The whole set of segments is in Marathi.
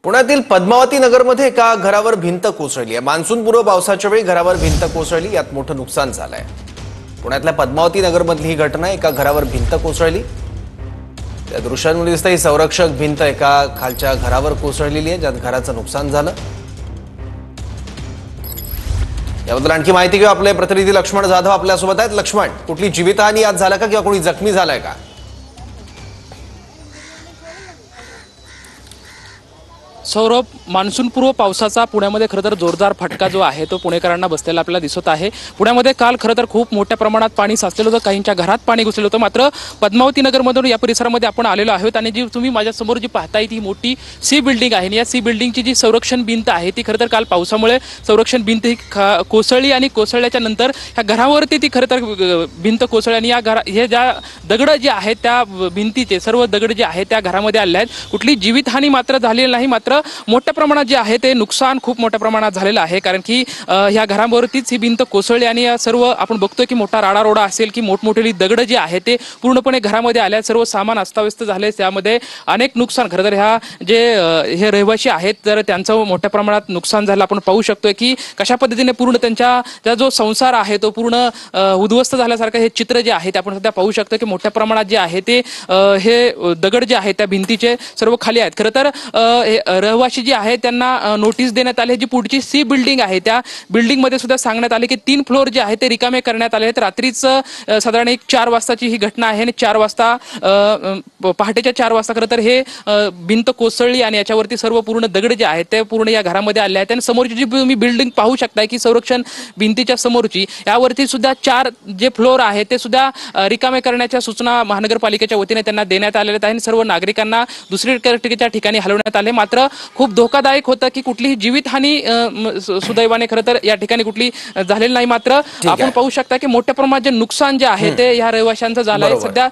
पुण्यातील पद्मावती नगरमध्ये एका घरावर भिंत कोसळली आहे। मान्सूनपूर्व पावसाच्या वेळी घरावर भिंत कोसळली, यात मोठं नुकसान झालंय। पुण्यातल्या पद्मावती नगरमधली ही घटना, एका घरावर भिंत कोसळली। त्या दृश्यांमध्ये दिसतंय संरक्षक भिंत एका खालच्या घरावर कोसळलेली आहे, ज्यात घराचं नुकसान झालं। याबद्दल आणखी माहिती घेऊ, आपले प्रतिनिधी लक्ष्मण जाधव आपल्यासोबत आहेत। लक्ष्मण, कुठली जीवितहानी यात झाला का किंवा कोणी जखमी झालाय का? सौरभ, मान्सूनपूर्व पावसाचा पुण्यामध्ये खरं तर जोरदार फटका जो आहे तो पुणेकरांना बसलेला आपल्याला दिसत आहे। पुण्यामध्ये काल खरं तर खूप मोठ्या प्रमाणात पाणी साचलेलं होतं, काहींच्या घरात पाणी घुसलेलं होतं। मात्र पद्मावती नगरमधून या परिसरामध्ये आपण आलेलो आहोत आणि जी तुम्ही माझ्यासमोर जी पाहताय ती मोठी सी बिल्डिंग आहे। या सी बिल्डिंगची जी संरक्षण भिंत आहे ती खरं तर काल पावसामुळे संरक्षण भिंत ही कोसळली आणि कोसळल्याच्या नंतर ह्या घरावरती ती खरं तर भिंत कोसळली आणि हे ज्या दगड जे आहेत त्या भिंतीचे सर्व दगड जे आहेत त्या घरामध्ये आले आहेत। कुठली जीवितहानी मात्र झालेली नाही, मात्र मोठ्या प्रमाणात जे आहे ते नुकसान खूप मोठ्या प्रमाणात झालेलं आहे। कारण की ह्या घरावरतीच ही भिंत कोसळली आणि या सर्व आपण बघतोय की मोठा राडारोडा असेल की मोठमोठे दगड जे आहे ते पूर्णपणे घरामध्ये आले, सर्व सामान अस्ताव्यस्त झाले। त्यामध्ये अनेक नुकसान खरं तर ह्या जे हे रहिवासी आहेत तर त्यांचं मोठ्या प्रमाणात नुकसान झालं। आपण पाहू शकतोय की कशा पद्धतीने पूर्ण त्यांचा जो संसार आहे तो पूर्ण उद्ध्वस्त झाल्यासारखं हे चित्र जे आहे ते आपण सध्या पाहू शकतो की मोठ्या प्रमाणात जे आहे ते हे दगड जे आहेत त्या भिंतीचे सर्व खाली आहेत। खरं तर रहिवासी जी आहे त्यांना नोटीस देण्यात आली। जी पुढची सी बिल्डिंग आहे त्या बिल्डिंग मध्ये सुद्धा सांगण्यात आले की 3 फ्लोर जे आहे ते रिकामे करण्यात आले आहेत। रात्रीच साधारण 4 वाजताची ही घटना आहे आणि 4 वाजता पहाटेच्या 4 वाजता खरं तर हे भिंत कोसळली आणि याच्यावरती सर्व पूर्ण दगड जे आहेत ते पूर्ण या घरामध्ये आले आहेत। आणि समोरची जी तुम्ही बिल्डिंग पाहू शकताय की संरक्षण भिंतीच्या समोरची यावरती सुद्धा 4 जे फ्लोर आहेत ते सुद्धा रिकामे करण्याच्या सूचना महानगरपालिकेच्या वतीने त्यांना देण्यात आलेल्या आहेत आणि सर्व नागरिकांना दुसरीकडच्या ठिकाणी हलवण्यात आले। मात्र खूप धोकादायक होतं की कुठलीही जीवितहानी सुदैवाने खरं तर या ठिकाणी कुठली झालेली नाही। मात्र आपण पाहू शकता की मोठ्या प्रमाणात जे नुकसान जे आहे ते या रहिवाशांचं झालं आहे सध्या।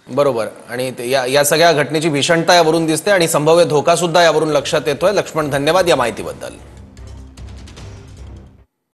बरोबर, आणि या सगळ्या घटनेची भीषणता यावरून दिसते आणि संभाव्य धोका सुद्धा यावरून लक्षात येतोय। लक्ष्मण, धन्यवाद या माहितीबद्दल।